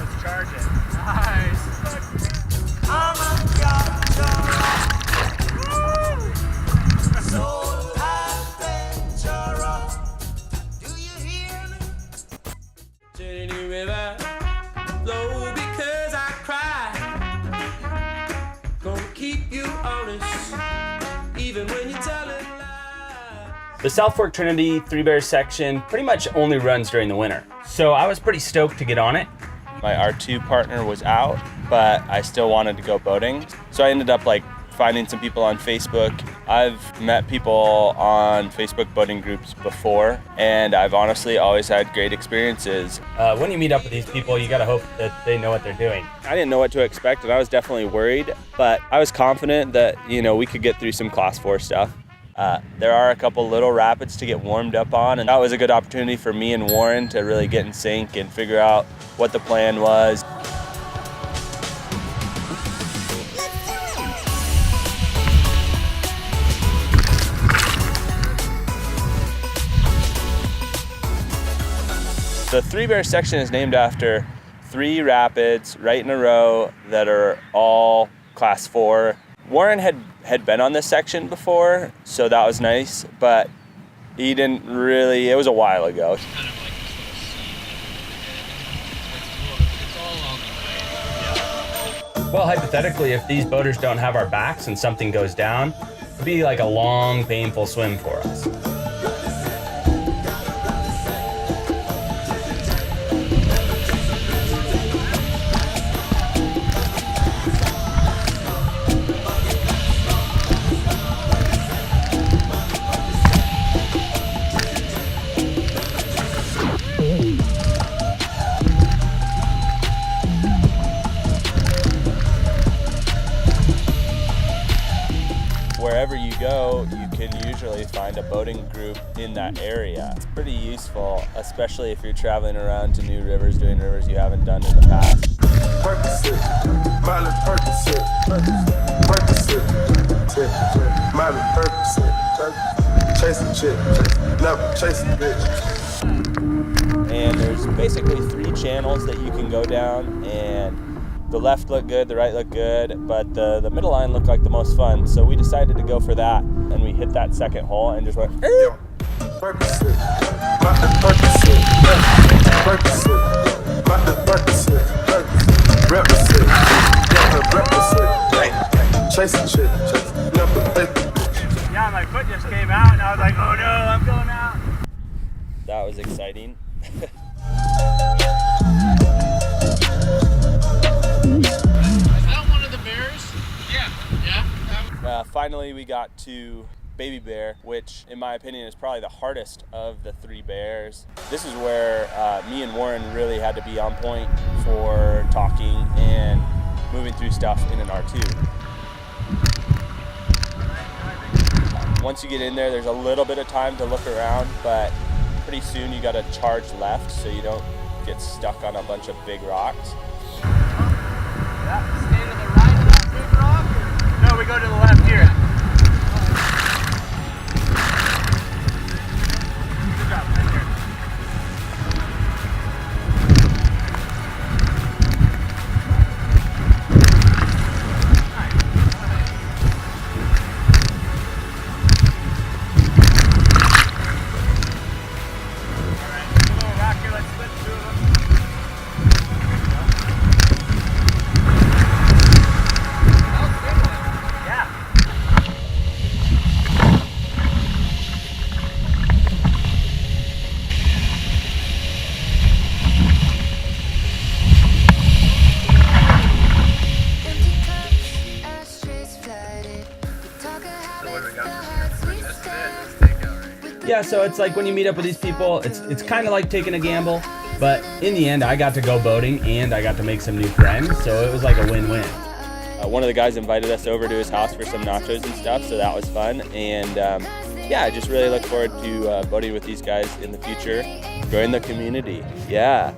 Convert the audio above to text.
Let's charge it. Nice. I'm a do you hear me? Trinity River, flow because I cry. Gonna keep you honest, even when you tell it lies. The South Fork Trinity Three Bears section pretty much only runs during the winter. So I was pretty stoked to get on it. My R2 partner was out, but I still wanted to go boating. So I ended up finding some people on Facebook. I've met people on Facebook boating groups before, and I've honestly always had great experiences. When you meet up with these people, you gotta hope that they know what they're doing. I didn't know what to expect, and I was definitely worried, but I was confident that, we could get through some Class 4 stuff. There are a couple little rapids to get warmed up on, and that was a good opportunity for me and Warren to really get in sync and figure out what the plan was. The Three Bears section is named after 3 rapids right in a row that are all Class 4. Warren had been on this section before, so that was nice, but he didn't really, it was a while ago. Kind of like it's all along the way. Well, hypothetically, if these boaters don't have our backs and something goes down, it'd be like a long, painful swim for us. Wherever you go, you can usually find a boating group in that area. It's pretty useful, especially if you're traveling around to new rivers, doing rivers you haven't done in the past. And there's basically 3 channels that you can go down, and the left looked good, the right looked good, but the middle line looked like the most fun. So we decided to go for that, and we hit that second hole and just went, Yeah, my foot just came out, and I was like, oh no, I'm going out. That was exciting. Finally, we got to Baby Bear, which in my opinion is probably the hardest of the 3 bears. This is where me and Warren really had to be on point for talking and moving through stuff in an R2. Once you get in there, there's a little bit of time to look around, but pretty soon you got to charge left so you don't get stuck on a bunch of big rocks. Yeah, stay to the right of that big rock? No, we go to the left here. Good job, right there. Nice. All right, there's a little rock here. Let's split 2 of them. Yeah, so it's like when you meet up with these people, it's kind of like taking a gamble, but in the end, I got to go boating and I got to make some new friends, so it was like a win-win. One of the guys invited us over to his house for some nachos and stuff, so that was fun. And yeah, I just really look forward to boating with these guys in the future, growing the community. Yeah.